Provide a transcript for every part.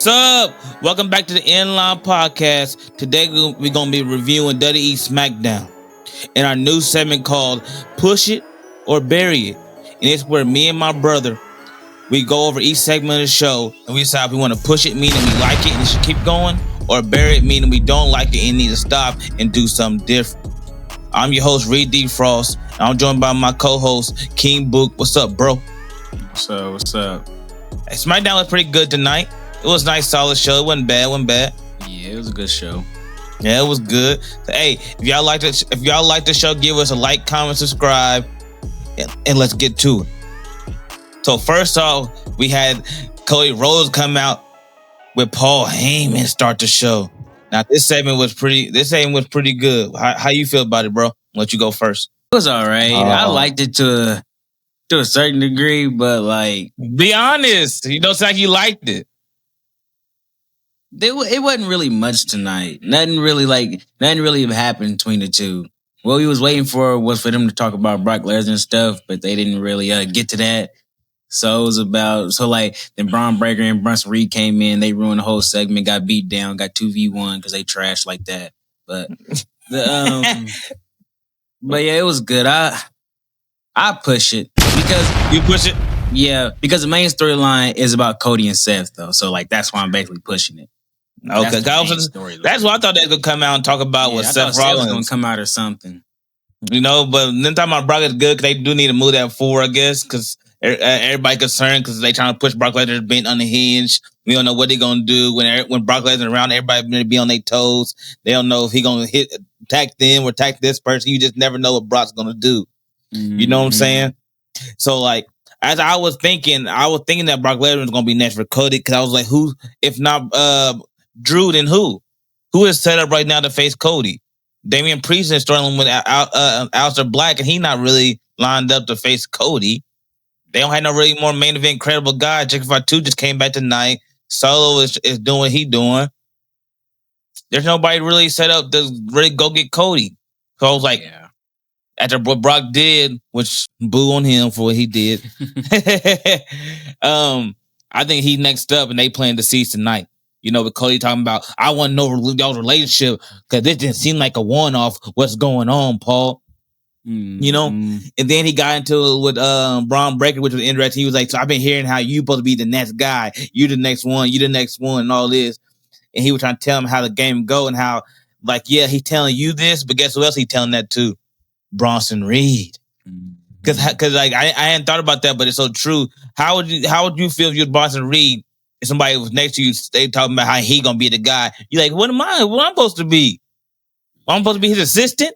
What's up? Welcome back to the Inline Podcast. Today we're going to be reviewing WWE SmackDown in our new segment called Push It or Bury It. And it's where me and my brother, we go over each segment of the show and we decide if we want to push it, meaning we like it and it should keep going, or bury it, meaning we don't like it and need to stop and do something different. I'm your host, Reed D. Frost. And I'm joined by my co-host, King Book. What's up, bro? What's up? Hey, SmackDown was pretty good tonight. It was a nice, solid show. It wasn't bad. Yeah, it was a good show. Yeah, it was good. So, hey, if y'all like the show, give us a like, comment, subscribe, and let's get to it. So first off, we had Cody Rhodes come out with Paul Heyman start the show. Now this segment was pretty good. How you feel about it, bro? I'll let you go first. It was all right. I liked it to a certain degree, but like, be honest, you don't sound like you liked it. It wasn't really much tonight. Nothing really happened between the two. What we was waiting for was for them to talk about Brock Lesnar and stuff, but they didn't really get to that. So it was then Braun Breaker and Bronson Reed came in. They ruined the whole segment, got beat down, got 2v1 because they trashed like that. But but yeah, it was good. I push it because you push it. Yeah, because the main storyline is about Cody and Seth though. So like that's why I'm basically pushing it. Okay, that's what I thought they could come out and talk about with Seth Rollins. Was gonna come out or something, you know. But then talking about Brock is good because they do need to move that forward, I guess, because everybody concerned because they trying to push Brock Lesnar being unhinged. We don't know what they're gonna do when Brock Lesnar around. Everybody gonna be on their toes. They don't know if he gonna attack them or attack this person. You just never know what Brock's gonna do. Mm-hmm. You know what I'm saying? So like. As I was thinking that Brock Lesnar was gonna be next for Cody because I was like, who, if not Drew, then who? Who is set up right now to face Cody? Damian Priest is struggling with Aleister Black, and he not really lined up to face Cody. They don't have no really more main event credible guy. Jake 2 just came back tonight. Solo is doing what he doing. There's nobody really set up to really go get Cody. So I was like, yeah. After what Brock did, which boo on him for what he did, I think he next up, and they playing the seeds tonight. You know, with Cody talking about, I want to know y'all's relationship because this didn't seem like a one-off. What's going on, Paul? Mm-hmm. You know, and then he got into it with Braun Breaker, which was interesting. He was like, "So I've been hearing how you supposed to be the next guy. You the next one. And all this." And he was trying to tell him how the game go and how, like, yeah, he's telling you this, but guess who else he's telling that to? Bronson Reed. Because like I hadn't thought about that, but it's so true. How would you feel if you was Bronson Reed if somebody was next to you, they talking about how he gonna be the guy? You're like, what am I supposed to be? I'm supposed to be his assistant?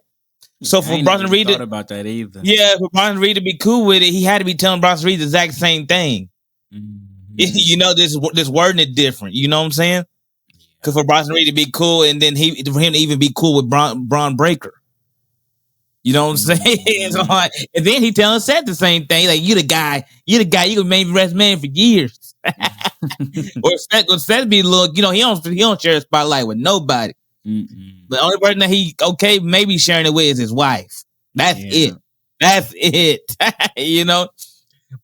So for Bronson Reed thought about that either. Yeah, for Bronson Reed to be cool with it, he had to be telling Bronson Reed the exact same thing. Mm-hmm. You know, this wording it different. You know what I'm saying? Because for Bronson Reed to be cool, and then for him to even be cool with Braun Breaker. You know what I'm saying? So like, and then he telling Seth the same thing. Like, you the guy, you can make rest man for years. or Seth be look, you know, he don't share a spotlight with nobody. Mm-mm. The only person that he maybe sharing it with is his wife. That's it. You know?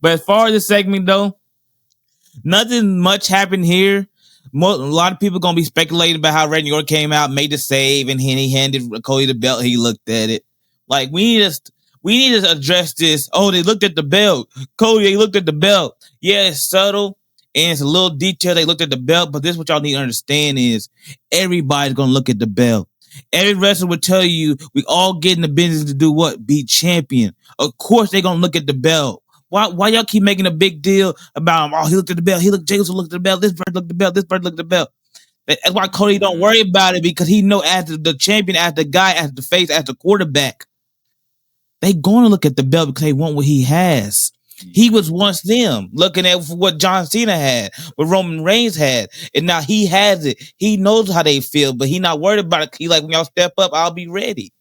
But as far as the segment though, nothing much happened here. A lot of people gonna be speculating about how Randy Orton came out, made the save, and he handed Cody the belt. He looked at it. Like, we need to address this. Oh, they looked at the belt. Cody, they looked at the belt. Yeah, it's subtle and it's a little detail. They looked at the belt, but this is what y'all need to understand is everybody's gonna look at the belt. Every wrestler would tell you we all get in the business to do what? Be champion. Of course they're gonna look at the belt. Why y'all keep making a big deal about him? Oh, he looked at the belt. Jacobson looked at the belt. This person looked at the belt. This person looked at the belt. That's why Cody don't worry about it, because he know as the champion, as the guy, as the face, as the quarterback, they going to look at the belt because they want what he has. He was once them, looking at what John Cena had, what Roman Reigns had, and now he has it. He knows how they feel, but he not worried about it. He like, when y'all step up, I'll be ready.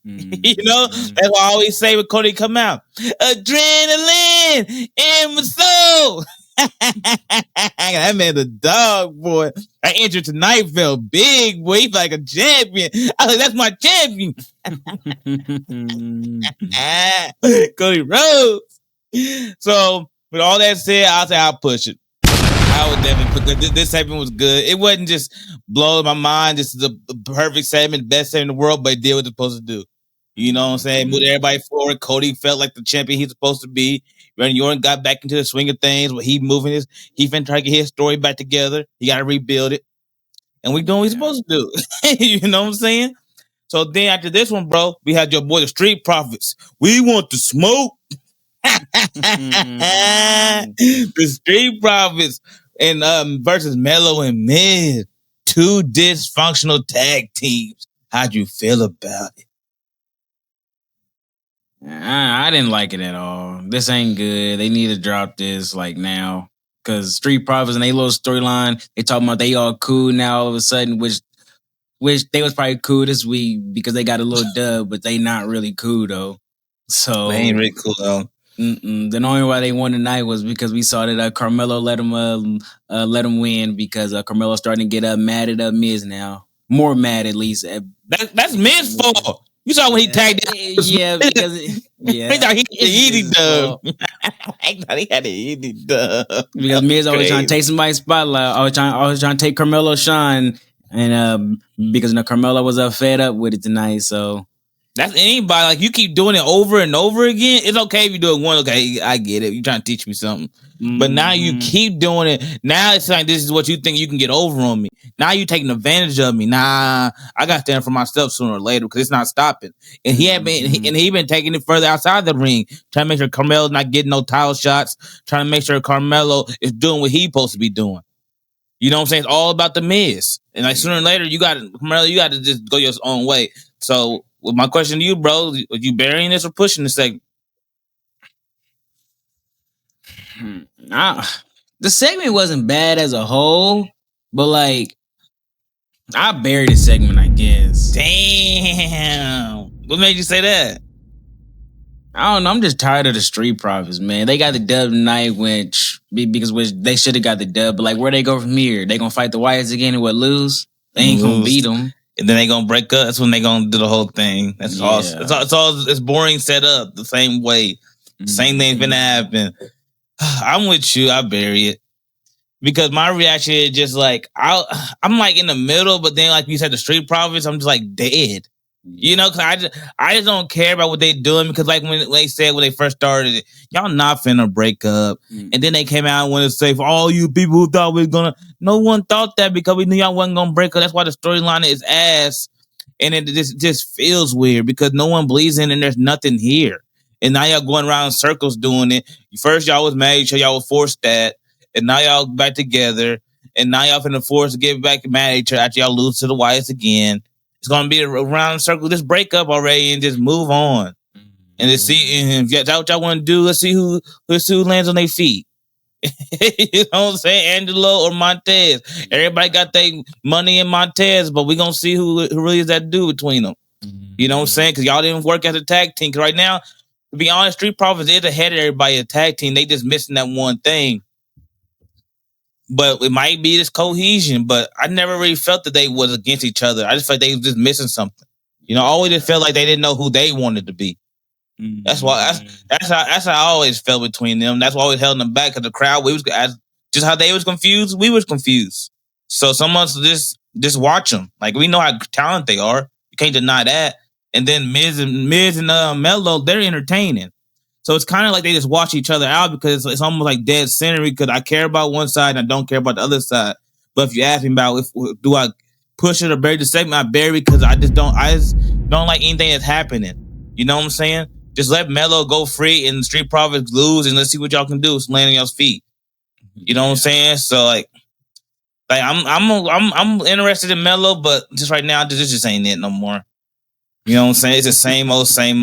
Mm-hmm. You know, that's why I always say when Cody come out, adrenaline in my soul. That man, the dog, boy. That entry tonight felt big, boy. He's like a champion. I was like, that's my champion. Cody Rhodes. So, with all that said, I'll say I'll push it. I would definitely put this segment was good. It wasn't just blowing my mind. This is the perfect segment, best segment in the world, but it did what it's supposed to do. You know what I'm saying? Moved everybody forward. Cody felt like the champion he's supposed to be. Randy Orton got back into the swing of things, but he finna try to get his story back together. He got to rebuild it, and we doing what we're supposed to do. You know what I'm saying? So then after this one, bro, we had your boy the Street Profits. We want to smoke. The Street Profits and versus Melo and Miz, two dysfunctional tag teams. How'd you feel about it? I didn't like it at all. This ain't good. They need to drop this like now. Cause Street Profits and they little storyline, they talking about they all cool now all of a sudden, which they was probably cool this week because they got a little dub, but they not really cool though. So they ain't really cool though. The only why they won tonight was because we saw that Carmelo let him win because Carmelo's starting to get mad at Miz now, more mad at least. That's Miz's fault. You saw when he tagged it. Yeah, because he thought he had the easy dub. I thought he had the easy dub. Because Miz always trying to take somebody's spotlight, always trying to take Carmelo's shine, and because Carmelo was fed up with it tonight, so. That's anybody. Like, you keep doing it over and over again. It's okay if you do it one. Okay, I get it. You're trying to teach me something. But now you keep doing it. Now it's like this is what you think you can get over on me. Now you taking advantage of me. Nah, I got to stand for myself sooner or later because it's not stopping. And he been taking it further outside the ring, trying to make sure Carmelo's not getting no title shots, trying to make sure Carmelo is doing what he's supposed to be doing. You know what I'm saying? It's all about the Miz. And like sooner or later, Carmelo, you got to just go your own way. So, well, my question to you, bro, are you burying this or pushing this segment? The segment wasn't bad as a whole, but like, I buried the segment, I guess. Damn. What made you say that? I don't know. I'm just tired of the Street Profits, man. They got the dub tonight, which they should have got the dub, but like, where they go from here? They gonna fight the Wyatts again and lose? They ain't gonna beat them. And then they gonna break up. That's when they gonna do the whole thing. That's all. It's boring set up the same way. The same thing's gonna happen. I'm with you. I bury it because my reaction is just like I'm like in the middle, but then like you said, the Street Profits, I'm just like dead. You know, because I just don't care about what they doing because like when they said when they first started it, y'all not finna break up. And then they came out and wanted to say for all you people who thought we was gonna, no one thought that because we knew y'all wasn't gonna break up. That's why the storyline is ass. And it just feels weird because no one believes in it and there's nothing here. And now y'all going around in circles doing it. First y'all was mad, y'all was forced that. And now y'all back together. And now y'all finna force to get back mad at each other after y'all lose to the Wyatts again. It's gonna be a round circle. Just break up already and just move on. And let's see if that's what y'all want to do. Let's see who lands on their feet. You know what I'm saying? Angelo or Montez. Everybody got their money in Montez, but we're gonna see who really is that dude between them. You know what I'm saying? Because y'all didn't work as a tag team. Because right now, to be honest, Street Profits is ahead of everybody as a tag team. They just missing that one thing. But it might be this cohesion, but I never really felt that they was against each other. I just felt they was just missing something. You know, I always just felt like they didn't know who they wanted to be. That's why that's how I always felt between them. That's why I always held them back because the crowd, just how they was confused, we was confused. So some of us just watch them. Like we know how talented they are. You can't deny that. And then Miz and Melo, they're entertaining. So it's kind of like they just watch each other out because it's almost like dead center because I care about one side and I don't care about the other side. But if you ask me about do I push it or bury the segment, I bury because I just don't like anything that's happening. You know what I'm saying? Just let Melo go free and Street Profits lose and let's see what y'all can do. It's land on y'all's feet. You know what I'm saying? So like I'm interested in Melo, but just right now this just ain't it no more. You know what I'm saying? It's the same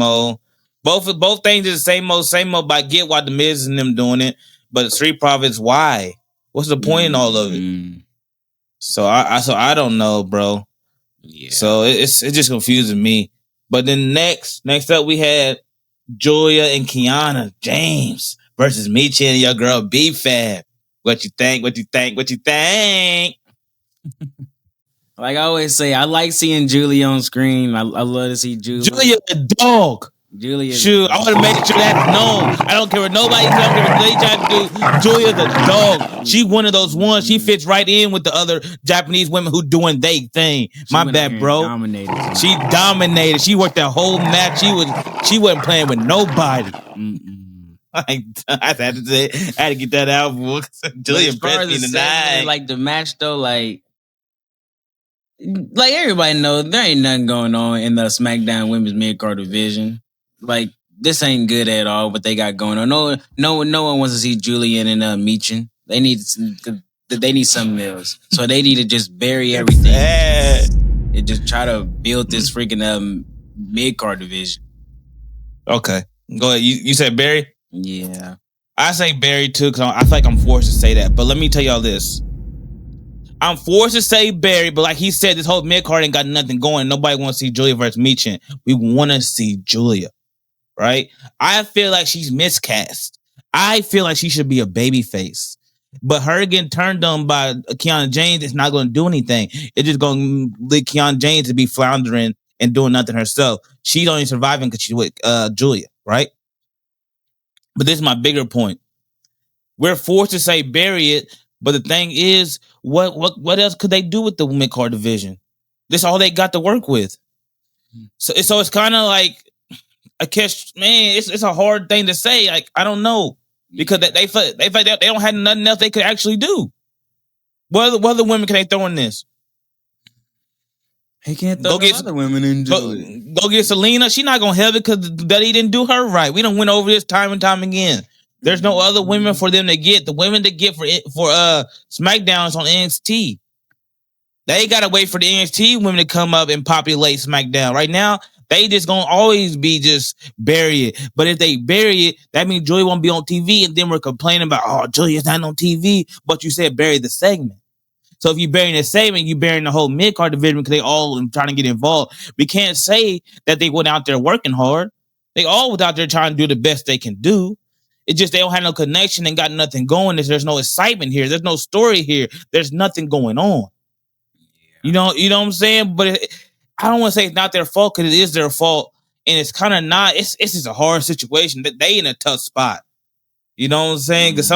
old. Both things is the same old. But I get why the Miz and them doing it, but the Street Profits, why? What's the point in all of it? So I don't know, bro. Yeah. So it's just confusing me. But then next up we had Julia and Kiana James versus Michi and your girl B-Fab. What you think? Like I always say, I like seeing Julia on screen. I love to see Julia. Julia a dog. Julia. Shoot, I want to make sure that's known. I don't care what nobody says. I don't care what they try to do. Julia's a dog. She one of those ones. She fits right in with the other Japanese women who doing they thing. My bad, bro. She dominated. She worked that whole match. She wasn't playing with nobody. I had to say, I had to get that out. Julia impressed me tonight. Like the match though, like everybody knows there ain't nothing going on in the SmackDown Women's Mid-Card division. Like this ain't good at all. What they got going on. No one wants to see Julian and Meechin. They need something else. So they need to just bury everything and just try to build this freaking mid-card division. Okay, go ahead. You said Barry? Yeah, I say Barry too because I feel like I'm forced to say that. But let me tell y'all this. I'm forced to say Barry, but like he said, this whole mid-card ain't got nothing going. Nobody wants to see Julia versus Meechin. We want to see Julia, right? I feel like she's miscast. I feel like she should be a babyface. But her getting turned on by Kiana James is not going to do anything. It's just going to lead Kiana James to be floundering and doing nothing herself. She's only surviving because she's with Julia, right? But this is my bigger point. We're forced to say bury it, but the thing is, what else could they do with the mid-card division? This is all they got to work with. So it's kind of like I guess, man, it's a hard thing to say. Like I don't know because they don't have nothing else they could actually do. What other women can they throw in this? He can't throw other women in Julia. Go get Selena. She's not gonna help it because Duddy didn't do her right. We done went over this time and time again. There's no other women for them to get. The women to get for SmackDown is on NXT. They gotta wait for the NXT women to come up and populate SmackDown. Right now, they just gonna always be just bury it. But if they bury it, that means Julia won't be on TV, and then we're complaining about Julia's not on TV. But you said bury the segment. So if you bury the segment, you burying the whole mid-card division because they all trying to get involved. We can't say that they went out there working hard. They all was out there trying to do the best they can do. It's just they don't have no connection and got nothing going. There's no excitement here. There's no story here. There's nothing going on. Yeah. You know what I'm saying? But I don't want to say it's not their fault because it is their fault. And it's kind of not. It's just a hard situation. They in a tough spot. You know what I'm saying? Because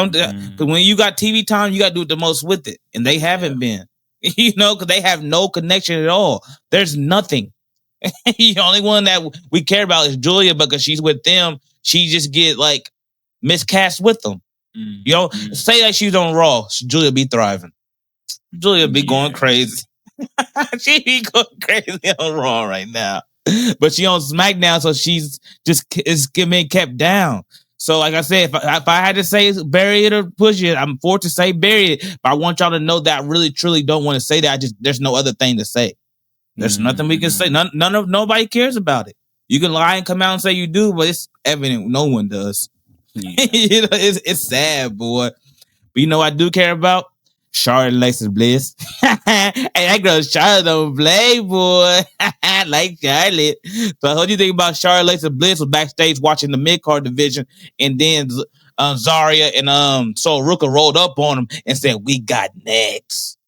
when you got TV time, you got to do the most with it. And they haven't been. Because they have no connection at all. There's nothing. The only one that we care about is Julia because she's with them. She just get like miscast with them. Say that she's on Raw. Julia be thriving. Julia be going crazy. She be going crazy on Raw right now. But she on SmackDown, so she's just is being kept down. So, like I said, if I had to say bury it or push it, I'm forced to say bury it. But I want y'all to know that I really, truly don't want to say that. There's no other thing to say. There's nothing we can say. Nobody cares about it. You can lie and come out and say you do, but it's evident no one does. Yeah. It's sad, boy. But you know what I do care about? Charlotte and Alexa Bliss. Hey, that girl Charlotte don't play, boy. I like Charlotte. So what do you think about Charlotte and Alexa Bliss was backstage watching the mid-card division, and then Zarya and Sol Ruka rolled up on him and said, "We got next."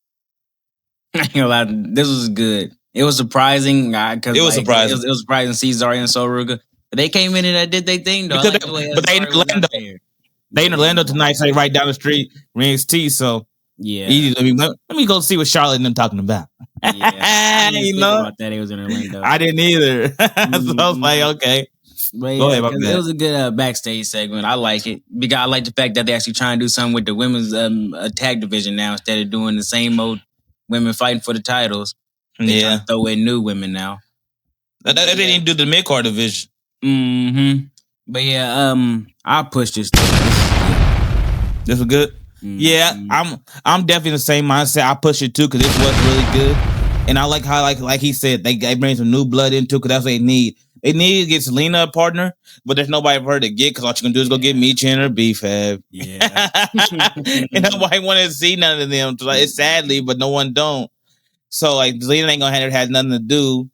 I ain't gonna lie, this was good. It was surprising. It was surprising. It was surprising to see Zarya and Sol Ruka. They came in and did their thing, though. But they in Orlando. They in Orlando tonight, so they right down the street, NXT, so yeah. Easy. Let me go see what Charlotte and them talking about. Yeah. I didn't know about that. It was in Orlando. I didn't either. So I was like, okay. But go ahead. It was a good backstage segment. I like it because I like the fact that they actually trying to do something with the women's tag division now instead of doing the same old women fighting for the titles. They trying to throw in new women now. They didn't do the mid-card division. But yeah, I pushed this. This was good. Yeah, I'm definitely the same mindset. I push it too because this was really good, and I like how like he said they bring some new blood into it because that's what they need. They need to get Selena a partner, but there's nobody for her to get because all you can do is go get Meechin or B-Fab. Yeah, and nobody want to see none of them. So, like, it's sadly, but no one don't. So like Selena ain't gonna have nothing to do.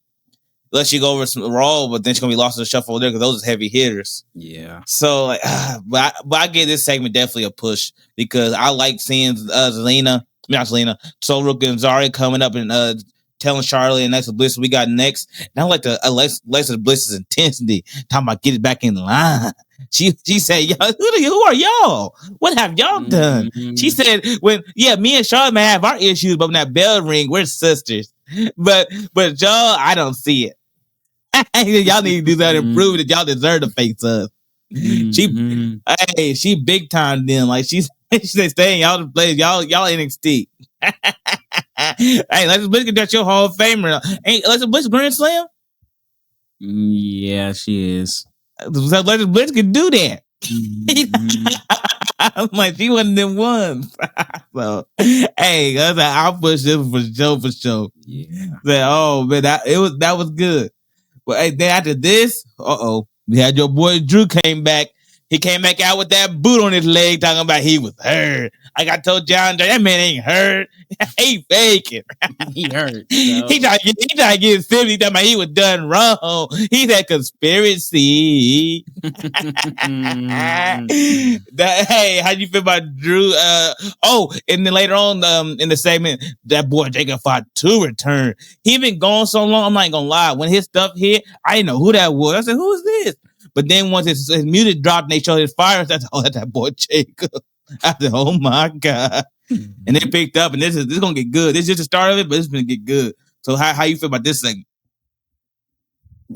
Unless she go over some Raw, but then she's gonna be lost in the shuffle there because those are heavy hitters. Yeah. So like, but I give this segment definitely a push because I like seeing Sol Ruka and Zarya coming up and telling Charlotte and Alexa Bliss we got next. And I like the Alexa Bliss's intensity, talking about get it back in line. She said, "Y'all, who are y'all? What have y'all done?" She said, me and Charlotte may have our issues, but when that bell ring, we're sisters. But y'all, I don't see it. Y'all need to do that and prove that y'all deserve to face us. She big time then. Like she said, stay in y'all place. Y'all NXT. Hey, Alexa Bliss can get your Hall of Famer. Ain't Alexa Bliss Grand Slam? Yeah, she is. Alexa Bliss can do that. I'm like, she wasn't them ones. So, hey, I'll push this for sure. Yeah. Say, oh man, that was good. But hey, then after this, we had your boy Drew came back. He came back out with that boot on his leg, talking about he was hurt. Like I told John, that man ain't hurt. He faking. He hurt. So. He tried to get silly. Talking about he was done wrong. He said conspiracy. Hey, how you feel about Drew? And then later on in the segment, that boy Jacob Fatu returned. He been gone so long. I'm not gonna lie. When his stuff hit, I didn't know who that was. I said, "Who is this?" But then once his music dropped and they showed his fire, I said, "Oh, that's that boy Jacob." I said, "Oh my God." And they picked up, and this is gonna get good. This is just the start of it, but it's gonna get good. So how you feel about this segment?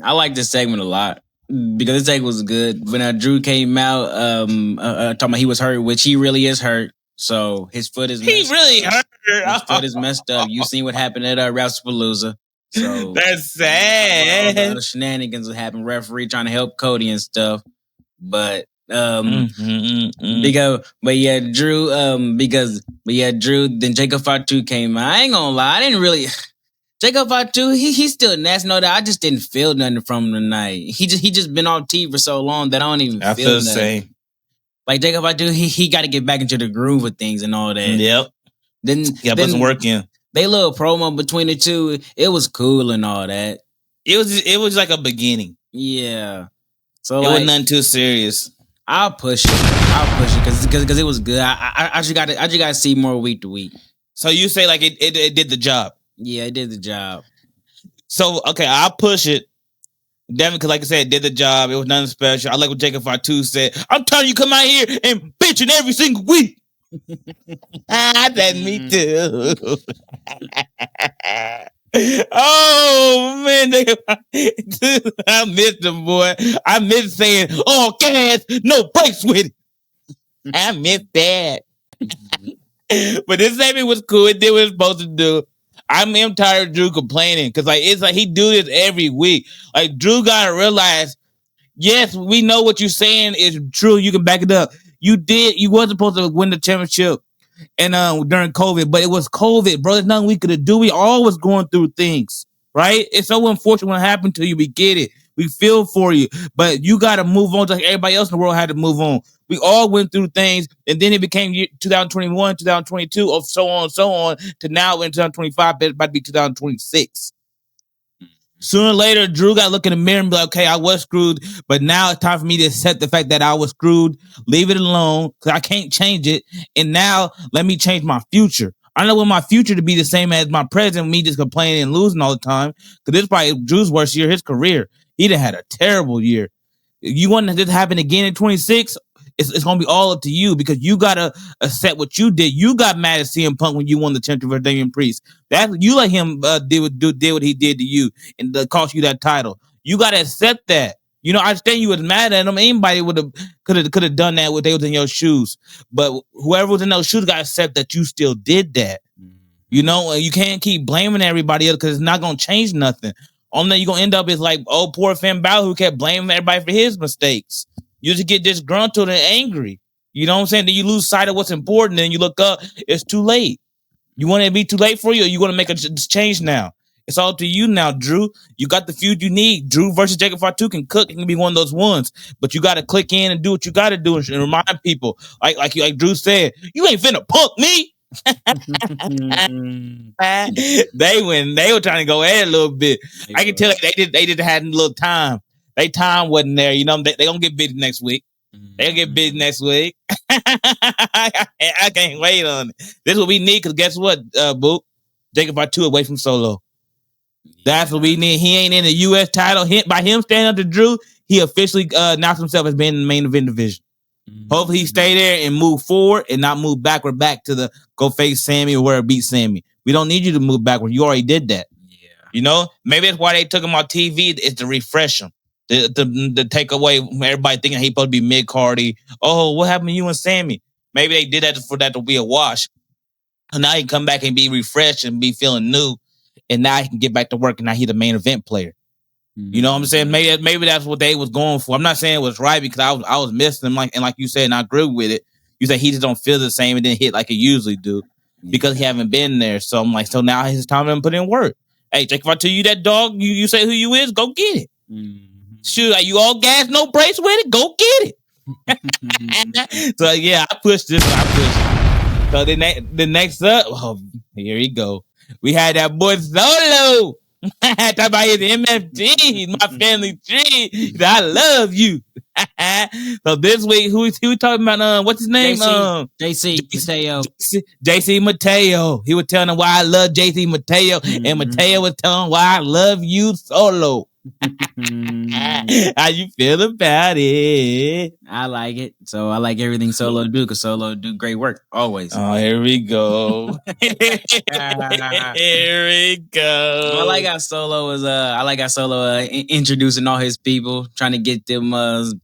I like this segment a lot because this segment was good. When Drew came out, talking about he was hurt, which he really is hurt. So his foot is hurt. His foot is messed up. You seen what happened at Wrestlepalooza. So that's sad. All the shenanigans that happened, referee trying to help Cody and stuff. But Drew, then Jacob Fatu came out. I ain't gonna lie, I didn't really Jacob Fatu, he's still nasty. No, that I just didn't feel nothing from him tonight. He just been off TV for so long that I don't even feel nothing. Same. Like Jacob Fatu, he got to get back into the groove of things and all that. Yep. Then wasn't working. They little promo between the two, it was cool and all that. It was like a beginning. Yeah. So it wasn't nothing too serious. I'll push it because it was good. I just gotta see more week to week. So you say like it did the job. Yeah, it did the job. So okay, I'll push it. Definitely, because like I said, it did the job. It was nothing special. I like what Jacob Fatu said. I'm telling you, come out here and bitching every single week. I said me too. Oh man, I missed him, boy. I miss saying, "Oh, gas, no brakes with it." I missed that. But this segment was cool. It did what it was supposed to do. I'm tired of Drew complaining because it's like he do this every week. Like Drew gotta realize, yes, we know what you're saying is true. You can back it up. You wasn't supposed to win the championship and during COVID, but it was COVID, bro. There's nothing we could do. We all was going through things, right? It's so unfortunate what happened to you. We get it. We feel for you, but you got to move on just like everybody else in the world had to move on. We all went through things, and then it became 2021, 2022, or so on, to now in 2025, about to be 2026. Sooner or later, Drew got to look in the mirror and be like, okay, I was screwed, but now it's time for me to accept the fact that I was screwed, leave it alone, because I can't change it, and now let me change my future. I don't want my future to be the same as my present, me just complaining and losing all the time, because this is probably Drew's worst year of his career. He done had a terrible year. You want this to happen again in 26? It's going to be all up to you because you got to accept what you did. You got mad at CM Punk when you won the championship for Damian Priest. You let him did what he did to you and cost you that title. You got to accept that. You know, I understand you was mad at him. Anybody could have done that when they was in your shoes. But whoever was in those shoes got to accept that you still did that. You know, you can't keep blaming everybody else because it's not going to change nothing. Only thing you're going to end up is like, oh, poor Finn Balor who kept blaming everybody for his mistakes. You just get disgruntled and angry. You know what I'm saying? Then you lose sight of what's important and you look up, it's too late. You want it to be too late for you or you want to make a change now? It's all up to you now, Drew. You got the feud you need. Drew versus Jacob Fatu can cook. It can be one of those ones. But you got to click in and do what you got to do and remind people. Like Drew said, you ain't finna punk me. They were trying to go at it a little bit. I can tell they did had a little time. They time wasn't there, you know. They gonna get busy next week. They gonna get busy next week. I can't wait on it. This is what we need because guess what, Boop? Jacob Fatu away from Solo. That's what we need. He ain't in the U.S. title. By him standing up to Drew, he officially announced himself as being in the main event division. Hopefully he stay there and move forward and not move backward back to the go face Sammy or where it beat Sammy. We don't need you to move backward. You already did that. Yeah. You know, maybe that's why they took him on TV, is to refresh him. To take away everybody thinking he supposed to be mid-cardy. Oh, what happened to you and Sammy? Maybe they did that for that to be a wash. And now he can come back and be refreshed and be feeling new. And now he can get back to work and now he's the main event player. You know what I'm saying? Maybe that's what they was going for. I'm not saying it was right because I was missing him, like you said, and I agree with it. You said he just don't feel the same and didn't hit like he usually do because he haven't been there. So I'm like, so now it's time to put in work. Hey, Jake, if I tell you that dog, you say who you is, go get it. Shoot, are you all gas, no brakes with it? Go get it. So yeah, I pushed this. So the next up, here we go. We had that boy Solo. Talk about his MFG, my family tree. I love you. So this week, who we talking about? What's his name? JC Mateo. JC Mateo. He was telling him why I love JC Mateo, and Mateo was telling him why I love you, Solo. How you feel about it? I like it. So I like everything Solo do because Solo do great work always. Oh, here we go. Here we go. Well, I like how Solo is. Introducing all his people, trying to get them to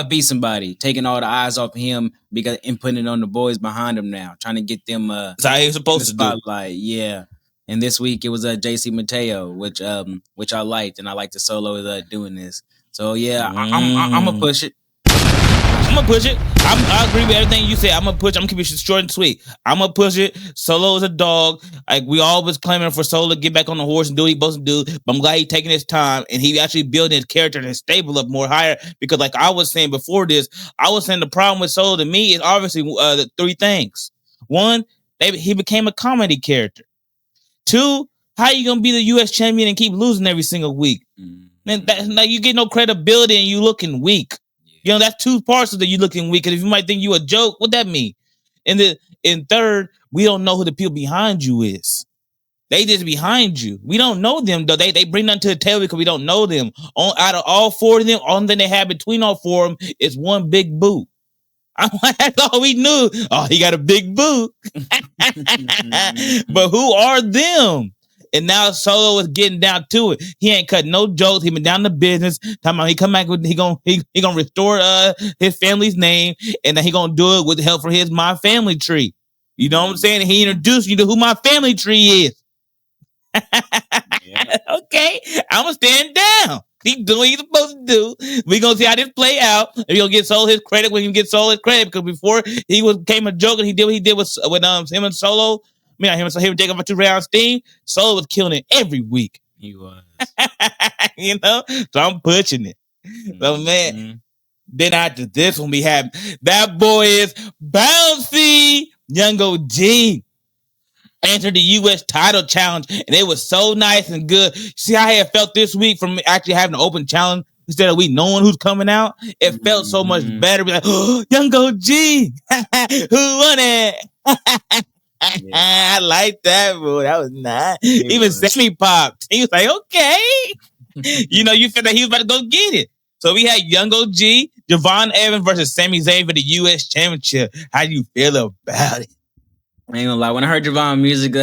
beat somebody, taking all the eyes off him and putting it on the boys behind him now, trying to get them. That's how he's supposed to do. Yeah. And this week it was JC Mateo, which I liked, and I like the Solo is doing this. So yeah, I'm gonna push it. I'm gonna push it. I agree with everything you said. I'm gonna push. I'm gonna keep it short and sweet. I'm gonna push it. Solo is a dog. Like we always claiming for Solo to get back on the horse and do what he's supposed to do. But I'm glad he's taking his time and he actually building his character and his stable up more higher. Because like I was saying before this, I was saying the problem with Solo to me is obviously the three things. One, he became a comedy character. Two, how you gonna be the U.S. champion and keep losing every single week? Man, now you get no credibility and you looking weak. You know, that's two parts of that you looking weak. Because if you might think you a joke, what that mean? And third, we don't know who the people behind you is. They just behind you. We don't know them though. They bring nothing to the table because we don't know them. Out of all four of them, only thing they have between all four of them is one big boot. That's all we knew. Oh, he got a big boot. But who are them? And now Solo is getting down to it. He ain't cut no jokes. He been down to business. Talking about he come back with he gonna restore his family's name, and then he gonna do it with the help from his my family tree. You know what I'm saying? He introduced you to who my family tree is. Yeah. Okay, I'm gonna stand down. He doing what he's supposed to do. We gonna see how this play out. And we gonna get Solo his credit when he gets Solo his credit because before he came a joke and he did what he did with him and Solo. I mean, him and Jacob for 2 rounds team. Solo was killing it every week. He was. You know, so I'm pushing it. So man, then after this one we have that boy is bouncy Young OG. Entered the U.S. title challenge, and it was so nice and good. See how I had felt this week from actually having an open challenge instead of we knowing who's coming out? It felt so much better. Be like, oh, Young OG, who won it? I like that, bro. That was nice. Even Sammy popped. He was like, okay. You know, you felt like he was about to go get it. So we had Young OG, Javon Evans versus Sami Zayn for the U.S. Championship. How do you feel about it? I ain't gonna lie. When I heard Javon music,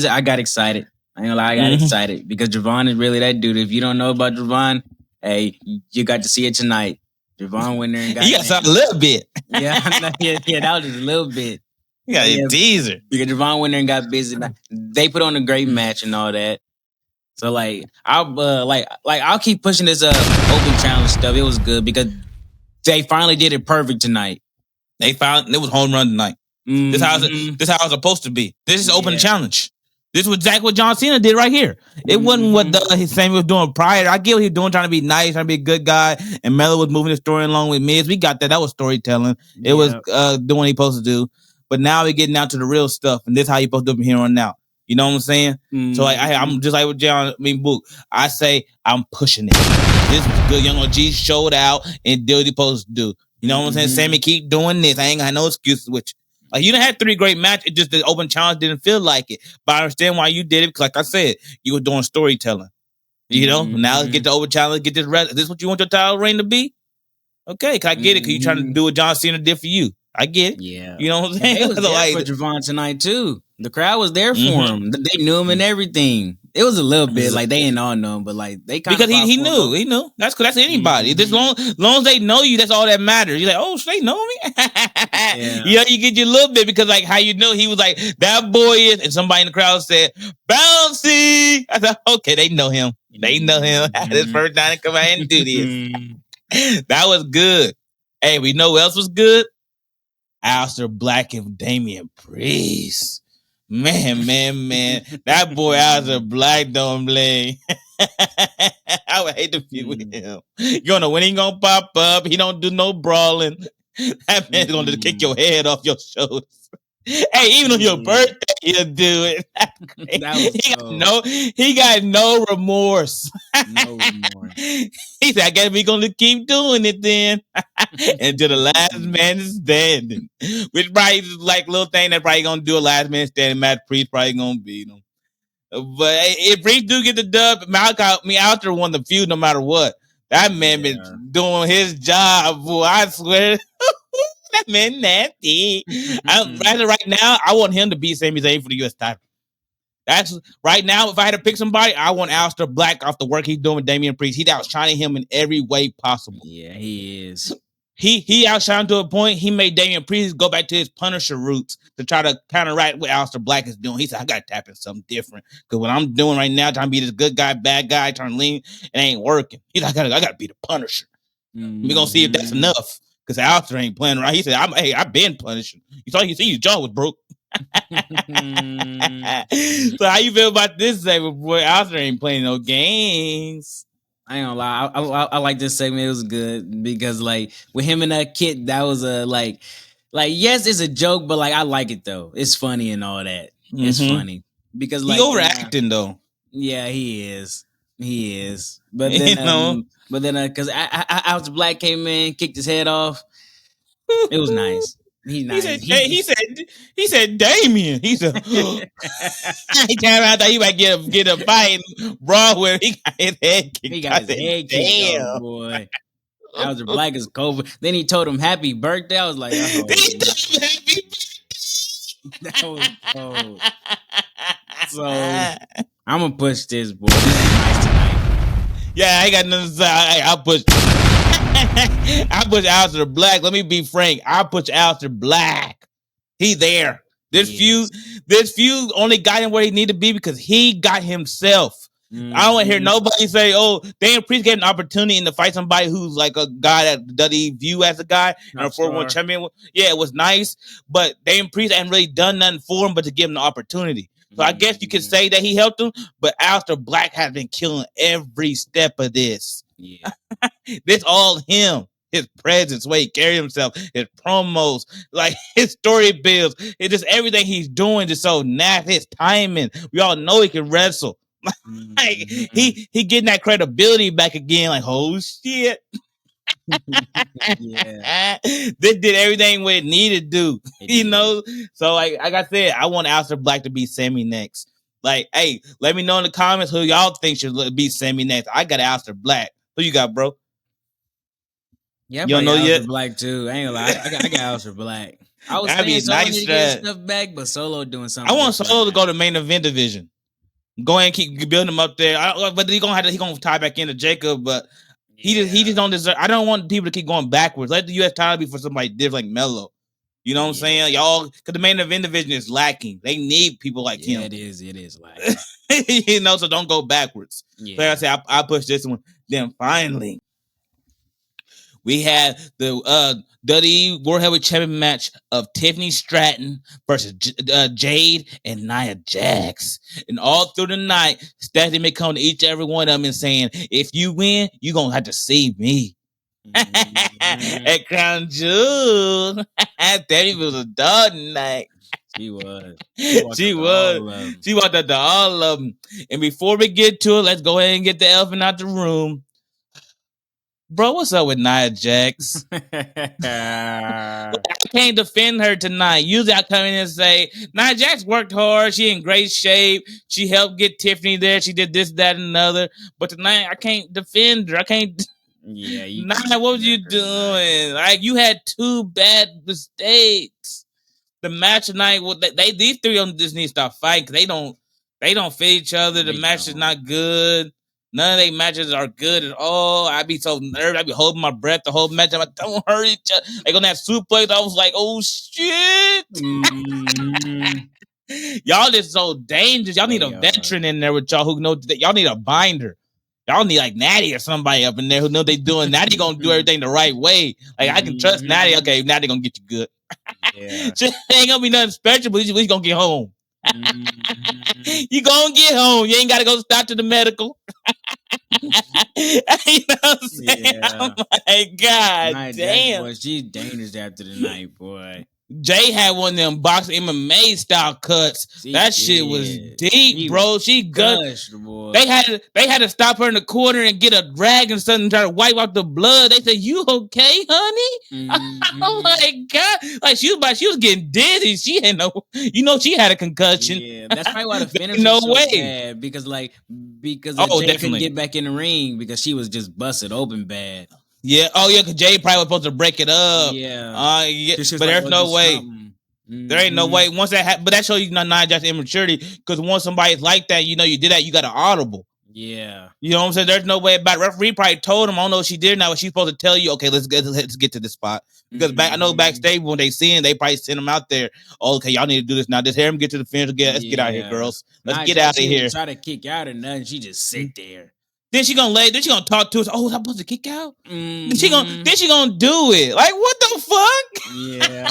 I got excited. I ain't gonna lie, I got excited because Javon is really that dude. If you don't know about Javon, hey, you got to see it tonight. Javon went there and got. He got something a little bit. Yeah, that was just a little bit. You got a teaser because Javon went there and got busy. They put on a great match and all that. So I'll keep pushing this open challenge stuff. It was good because they finally did it perfect tonight. It was home run tonight. This how it's supposed to be. This is open challenge. This is exactly what John Cena did right here. It wasn't what Sammy was doing prior. I get what he was doing, trying to be nice, trying to be a good guy. And Melo was moving the story along with Miz. We got that. That was storytelling. It was doing what he supposed to do. But now we're getting down to the real stuff, and this is how you supposed to do from here on out. You know what I'm saying? So I'm just like with John. Book. I say I'm pushing it. This was good. Young OG showed out and did what he supposed to do. You know what I'm saying? Sammy, keep doing this. I ain't got no excuses with you. Like you done had 3 great matches. It just the open challenge didn't feel like it. But I understand why you did it because, like I said, you were doing storytelling. You know, now let's get the open challenge. Get this. Is this what you want your title reign to be? Okay, cause I get it. Cause you trying to do what John Cena did for you. I get it. Yeah, you know what I'm saying. And they was there for Javon tonight too. The crowd was there for him. They knew him and everything. It was a little bit like they didn't all know him, but like they kind because he knew. That's anybody. As long as they know you, that's all that matters. You're like, oh, they know me. Yeah, you get your little bit because like how you know he was like that boy is, and somebody in the crowd said bouncy. I thought, okay, they know him. They know him. This first time to come out and do this. That was good. Hey, we know who else was good? Aleister Black and Damian Priest. Man. That boy Aleister Black don't blame. I would hate to be with him. You don't know when he gonna pop up. He don't do no brawling. That man's gonna just kick your head off your shoulders. Hey, even on your birthday, he'll do it. He got no remorse. No remorse. He said, I guess we gonna keep doing it then. Until the last man is standing. Which probably is like little thing that probably gonna do a last man standing. Matt Priest probably gonna beat him. But if Priest do get the dub, Aleister won the feud no matter what. That man been doing his job, boy. I swear. That man nasty. Right now, I want him to beat Sami Zayn for the U.S. title. That's right now. If I had to pick somebody, I want Aleister Black off the work he's doing with Damian Priest. He's outshining him in every way possible. Yeah, he is. He outshined to a point. He made Damian Priest go back to his Punisher roots to try to counteract what Aleister Black is doing. He said, I got to tap in something different because what I'm doing right now, trying to be this good guy, bad guy, trying to lean, it ain't working. He's like, I got to be the Punisher. We're gonna see if that's enough. Because Aleister ain't playing right. He said, I've been punishing. You saw his jaw was broke. So how you feel about this segment, boy? Aleister ain't playing no games. I ain't gonna lie. I like this segment. It was good because like with him and that kid, that was a like yes, it's a joke, but like I like it though. It's funny and all that. It's funny because like he overacting though. Yeah, he is. But then because Aleister Black came in, kicked his head off. It was nice. He's nice. He said Damien. He said he turned around, thought he might get a fight brawl where he got his head kicked. He got his head kicked off, boy. Aleister Black is cold. Then he told him happy birthday. I was like, oh, that was cold. So I'm gonna push this boy. Nice tonight. Yeah, I ain't got nothing to say. I'll push. I push Aleister Black. Let me be frank. I push Aleister Black. He there. This feud only got him where he needed to be because he got himself. I don't want to hear nobody say, "Oh, Damian Priest get an opportunity to fight somebody who's like a guy that WWE view as a guy and a 4-1 champion." Yeah, it was nice, but Damian Priest hadn't really done nothing for him but to give him the opportunity. So I guess you could say that he helped him, but Aleister Black has been killing every step of this. Yeah, this all him. His presence, the way he carries himself, his promos, like his story builds, it's just everything he's doing just so nasty. His timing, we all know he can wrestle. Like he getting that credibility back again. Like, oh shit. Yeah. This did everything what it needed to do. Know? So like I said, I want Aleister Black to beat Sami next. Like, hey, let me know in the comments who y'all think should beat Sami next. I got Aleister Black. Who you got, bro? Yeah, you don't know yet. Black too. I ain't gonna lie. I got Aleister Black. I was saying Solo need to get stuff back, but Solo doing something. I want Solo to go to main event division. Go ahead and keep building him up there. But he gonna tie back into Jacob. But he just don't deserve. I don't want people to keep going backwards. Let the U.S. title be for somebody different like Melo. You know what I'm saying? Y'all, because the main event division is lacking. They need people like him. It is lacking. So don't go backwards. Yeah. Like I said, I push this one. Then finally, we had the WWE World Heavyweight Champion match of Tiffany Stratton versus Jade and Nia Jax. And all through the night, Stephanie may come to each and every one of them and saying, if you win, you're going to have to see me. At Crown Jewel. Stephanie was a dog tonight. She was. She walked up to all of them. And before we get to it, let's go ahead and get the elephant out the room. Bro, what's up with Nia Jax? I can't defend her tonight. Usually I come in and say, Nia Jax worked hard. She in great shape. She helped get Tiffany there. She did this, that, and another. But tonight I can't defend her. I can't. Yeah, Nia, what was you doing? Like, you had 2 bad mistakes. The match tonight, these 3 on just need to stop fighting because they don't fit each other. The match is not good. None of their matches are good at all. I be so nervous. I be holding my breath the whole match. I'm like, don't hurt each other. Like on that suplex, I was like, oh shit. Y'all just so dangerous. Y'all need a veteran in there with y'all who know that y'all need a binder. Y'all need like Natty or somebody up in there who know they doing. Natty gonna do everything the right way. Like I can trust Natty. Okay, Natty gonna get you good. Yeah. So ain't gonna be nothing special, but he's gonna get home. You gonna get home. You ain't gotta go stop to the medical. You know what I'm saying? Yeah. Oh my God, damn. Boy, she's dangerous after the night, boy. Jay had one of them boxing MMA style cuts. That shit was deep, bro. She gushed. They had to stop her in the corner and get a rag and something and try to wipe out the blood. They said, "You okay, honey?" Oh my God! Like she was getting dizzy. She had she had a concussion. Yeah, that's probably why the finish was so bad because Jay couldn't get back in the ring because she was just busted open bad. Yeah. Oh, yeah. Because Jay probably was supposed to break it up. Yeah. Yeah. But there's no way. There ain't no way. Once that but that shows you Nia Jax immaturity. Because once somebody's like that, you did that, you got an audible. Yeah. You know what I'm saying? There's no way about it. Referee probably told him, I don't know what she did now, but she's supposed to tell you, okay, let's get to this spot. Because I know backstage when they see him, they probably send him out there. Oh, okay, y'all need to do this now. Just hear him get to the finish. Let's get out of here, girls. Let's get out of here. Try to kick out or nothing. She just sit there. Then she gonna talk to us. Oh, was I supposed to kick out? Then she gonna do it. Like, what the fuck? Yeah.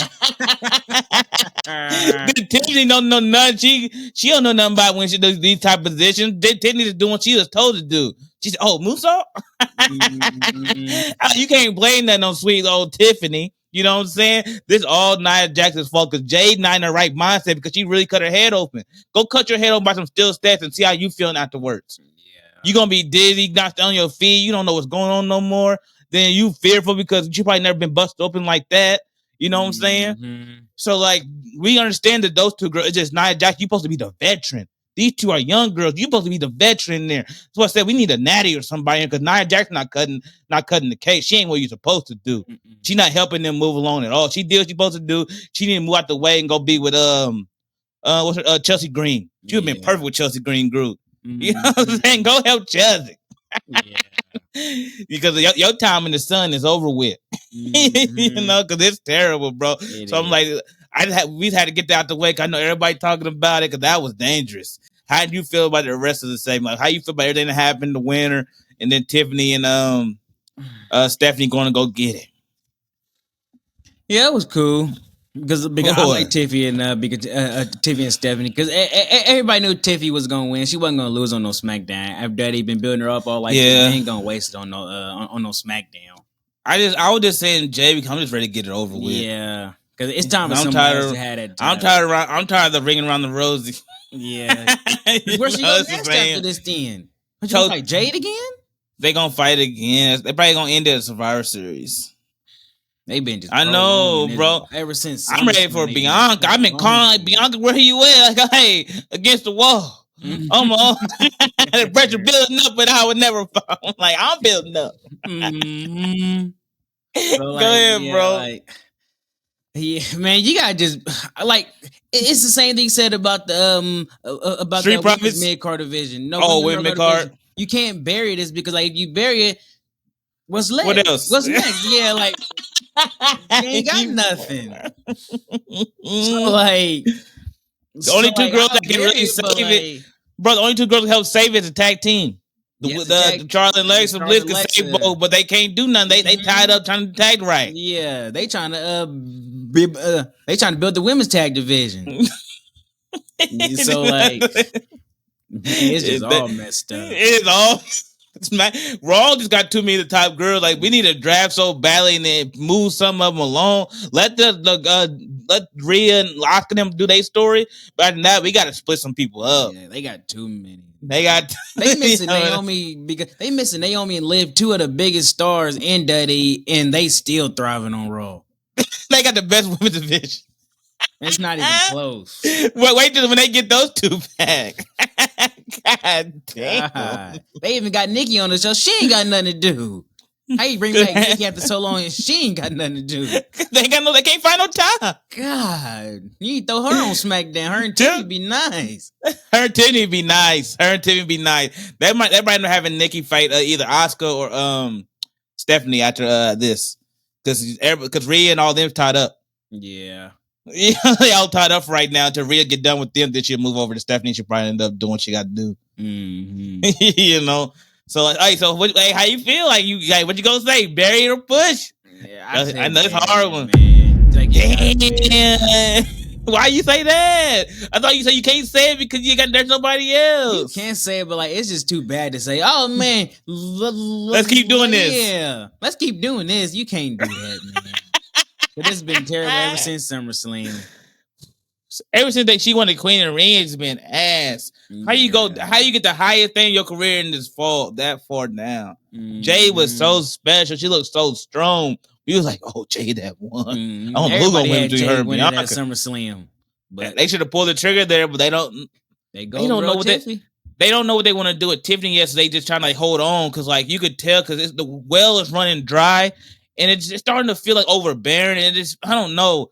Tiffany don't know nothing. She don't know nothing about when she does these type of positions. Tiffany is doing what she was told to do. She said, "Oh, Musa." You can't blame that on sweet old Tiffany. You know what I'm saying? This all Nia Jax's fault because Jade not in the right mindset because she really cut her head open. Go cut your head open by some still stats and see how you feeling afterwards. You're going to be dizzy, not on your feet. You don't know what's going on no more. Then you fearful because you probably never been busted open like that. You know what I'm saying? So, like, we understand that those 2 girls, it's just Nia Jax, you're supposed to be the veteran. These 2 are young girls. You're supposed to be the veteran there. So I said we need a Natty or somebody because Nia Jax not cutting the cake. She ain't what you're supposed to do. She's not helping them move along at all. She did what she's supposed to do. She didn't move out the way and go be with Chelsea Green. She would have been perfect with Chelsea Green group. You know what I'm saying? Go help Chelsea. Because your time in the sun is over with. Because it's terrible, bro. I'm like, we had to get that out the way. Cause I know everybody talking about it because that was dangerous. How do you feel about the rest of the segment? Like, how you feel about everything that happened, the winner, and then Tiffany and Stephanie going to go get it? Yeah, it was cool. Because I like Tiffany and Tiffany and Stephanie because everybody knew Tiffany was gonna win. She wasn't gonna lose on no SmackDown. After that, he been building her up all like they ain't gonna waste it on no SmackDown. I was just saying Jay because I'm just ready to get it over with. Yeah, because it's time for somebody else to have that. I'm tired of the ringing around the rosy. Yeah, where's she going next after this? Then you gonna fight Jade again? They gonna fight again. They probably gonna end it at Survivor Series. They've been just. I know, bro. Ever since I'm ready for Bianca. I've been calling like Bianca, where you at? Like, hey, against the wall. The pressure building up, but I would never fall. Like, I'm building up. So, go ahead, bro. Man, you gotta just like it's the same thing said about the Street Profits mid-card division. No, mid-card. You can't bury this because like if you bury it, what's left? What else? What's next? Yeah, like. You ain't got nothing. So like the only 2 girls that can really save it, bro. The only 2 girls that help save it is a tag team. The Charlie and Alexa Bliss can save both, but they can't do nothing. They tied up trying to tag right. Yeah, they trying to build the women's tag division. So like, man, it's just all messed up. It's all. Raw just got too many of the top girls. Like we need to draft so badly and then move some of them along. Let let Rhea and Asuka them do their story. But other than that, we got to split some people up. Yeah, they got too many. They missing Naomi because they missing Naomi and Liv, two of the biggest stars in WWE, and they still thriving on Raw. They got the best women's division. It's not even close. Wait till when they get those two back. God damn. God. They even got Nikki on the show. She ain't got nothing to do. How you bring back Nikki after so long and she ain't got nothing to do? They can't find no time. God, you need to throw her on SmackDown. Her and Tiffany be nice. Her and Tiffany be nice. They might end up having Nikki fight either Asuka or Stephanie after this, because Rhea and all them tied up. Yeah. They all tied up right now. Until Rhea get done with them, then she'll move over to Stephanie. She'll probably end up doing what she got to do. Mm-hmm. So how you feel? What you gonna say? Bury it or push? Yeah, I know it's a hard one. Man. Like, damn. Why you say that? I thought you said you can't say it because there's nobody else. You can't say it, but it's just too bad to say. Oh man, let's keep doing this. Yeah, let's keep doing this. You can't do that, man. But it's been terrible ever since SummerSlam. Ever since she won the Queen of the Ring, it's been ass. How you get the highest thing in your career in that far down? Mm-hmm. Jay was so special. She looked so strong. We was like, oh, Jay that won. Mm-hmm. I don't know who's gonna win between her and Bianca. That SummerSlam. But they should have pulled the trigger there, but they don't. They don't know what they don't know what they want to do with Tiffany yet. So they just trying to hold on because you could tell because the well is running dry and it's just starting to feel like overbearing. And I don't know.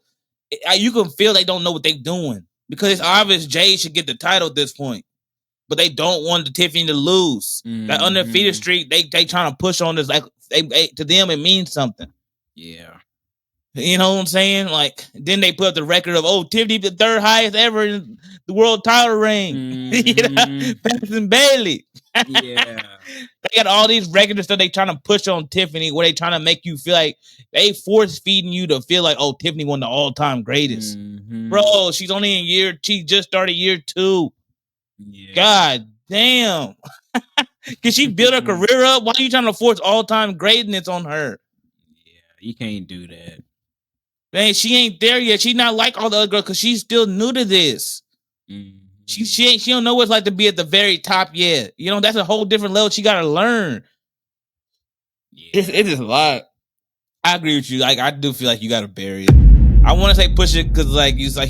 You can feel they don't know what they're doing because it's obvious Jay should get the title at this point, but they don't want the Tiffany to lose. Mm-hmm. That undefeated streak, they trying to push on this to them it means something. Yeah, you know what I'm saying? Then they put up the record of Tiffany the third highest ever in the world title reign. Mm-hmm. Passing Bailey. Yeah. They got all these records and stuff they trying to push on Tiffany where they trying to make you feel like they force feeding you to feel like, Tiffany won the all-time greatest. Mm-hmm. Bro, she's only she just started year 2. Yeah. God damn. Can she build her career up? Why are you trying to force all-time greatness on her? Yeah, you can't do that. Man, she ain't there yet. She's not like all the other girls because she's still new to this. Mm-hmm. She don't know what it's like to be at the very top yet. That's a whole different level she got to learn. Yeah. It is a lot. I agree with you. I do feel like you got to bury it. I want to say push it because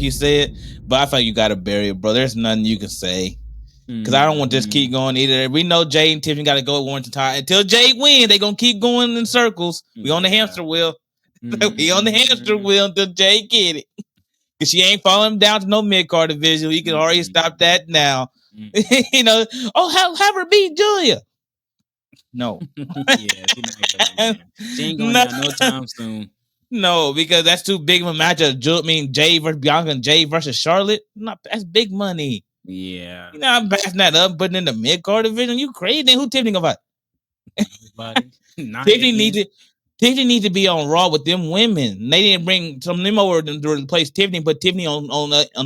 you said, but I feel like you got to bury it, bro. There's nothing you can say because I don't want to just keep going either. We know Jay and Tiffany got to go at one time until Jay wins. They gonna keep going in circles. We on the hamster wheel. We on the hamster wheel until Jay get it. Because she ain't falling down to no mid-card division. You can already stop that now. Have her beat Julia. No. Yeah, she ain't going down no time soon. No, because that's too big of a matchup. Jay versus Bianca and Jay versus Charlotte. That's big money. Yeah. I'm passing that up, putting in the mid-card division. You crazy? Then who Tiffany gonna fight? Tiffany needs to be on Raw with them women. They didn't bring some of them over to replace Tiffany, but Tiffany on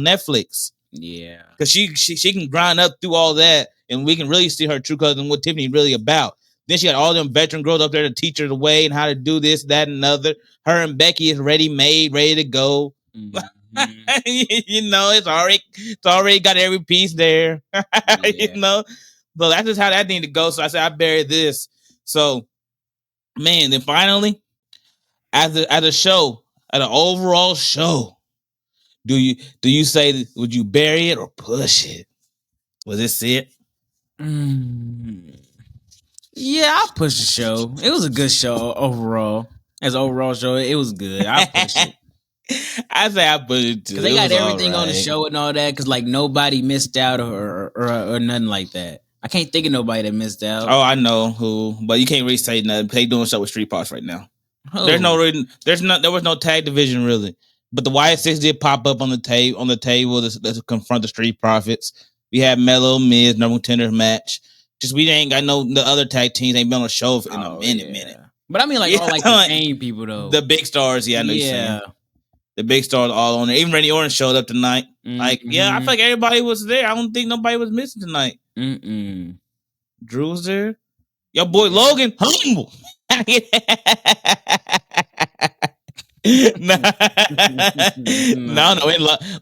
Netflix. Yeah, because she can grind up through all that, and we can really see her true colors and what Tiffany really about. Then she got all them veteran girls up there to teach her the way and how to do this, that, and another. Her and Becky is ready to go. Mm-hmm. It's already got every piece there. Yeah. But that's just how that needs to go. So I said I buried this. So. Man, then finally, as a show, at an overall show, do you say would you bury it or push it? Was this it? Yeah, I'll push the show. It was a good show overall. As an overall show, it was good. I'll push it. I say I push it too. Because they got everything on the show and all that. Because nobody missed out or nothing like that. I can't think of nobody that missed out. Oh, I know who, but you can't really say nothing. They doing stuff with Street Profits right now. Oh. There was no tag division really, but the YS6 did pop up on the table to confront the Street Profits. We had Mello Miz number contender match. Just we ain't got the other tag teams ain't been on the show in a minute. But I mean, all the same people though. The big stars, yeah, I know you're saying. The big stars all on there. Even Randy Orton showed up tonight. Mm-hmm. I feel like everybody was there. I don't think nobody was missing tonight. Mm-mm. Drew was there. Your boy Logan, humble. No.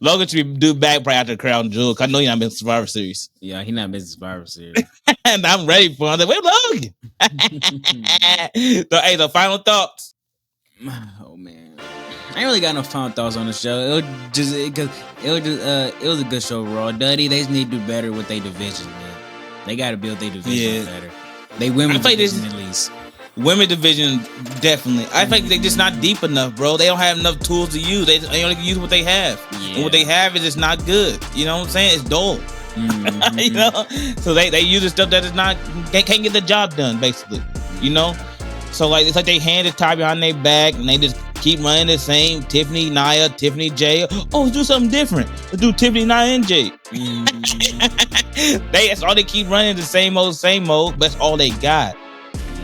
Logan should be due back probably after Crown Jewel. I know he's not been Survivor Series. Yeah, he not been Survivor Series. And I'm ready for him. I'm like, where's Logan? So, hey, the final thoughts. Oh man, I ain't really got no final thoughts on the show. It was a good show overall. Duddy, they just need to do better with their division, man. They got to build their division better. They women division at least. Women division, definitely. I think they're just not deep enough, bro. They don't have enough tools to use. They only can use what they have. Yeah. And what they have is just not good. You know what I'm saying? It's dull. Mm-hmm. You know? So they use the stuff that is not, they can't get the job done, basically. You know? So like it's like they hand it tied behind their back and they just keep running the same Tiffany, Nia, Tiffany, Jay. Oh, let's do something different. Let's do Tiffany, Nia, and Jay. Mm-hmm. That's all they keep running, the same old, but that's all they got.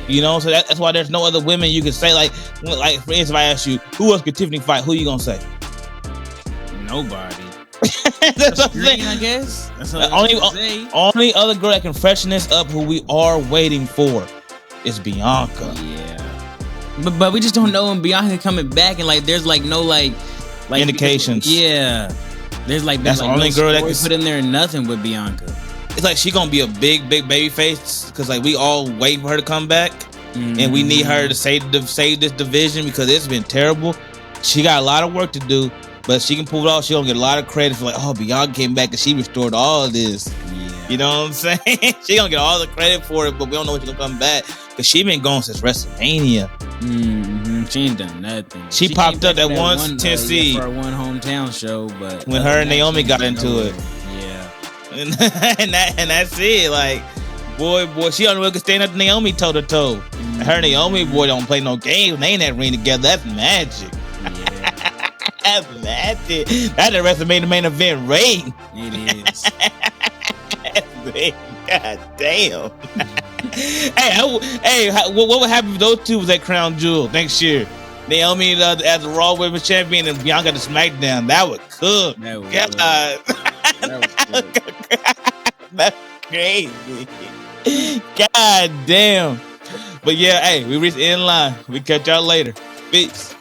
You know, so that's why there's no other women you can say, like for instance, if I ask you, who else could Tiffany fight? Who you gonna say? Nobody. That's what I'm saying. I guess. That's the only other girl that can freshen this up, who we are waiting for, is Bianca. Yeah. But we just don't know when Bianca coming back, and like there's like no like indications. Yeah. That's the only girl that can put in there nothing with Bianca. It's like she gonna be a big baby face because like we all waiting for her to come back, and we need her to save this division because it's been terrible. She got a lot of work to do, but she can pull it off. She gonna get a lot of credit for like, oh, Bianca came back and she restored all of this. Yeah. You know what I'm saying? She gonna get all the credit for it, but we don't know when she's gonna come back because she been gone since WrestleMania. Mm-hmm. She ain't done nothing. She popped up that one Tennessee for one hometown show, but when her and Naomi got into it. And that's it. Like, boy, she don't know can stand up to Naomi toe to toe. Her and Naomi, boy, don't play no games. They in that ring together. That's magic. Yeah. That's magic. That's the WrestleMania main event ring. It is. God damn. Hey, what would happen if those two was at Crown Jewel next year? Naomi as the Raw Women's Champion and Bianca the SmackDown. That would cook. That would That's crazy. God damn. But yeah, hey, we reached the end line. We catch y'all later. Peace.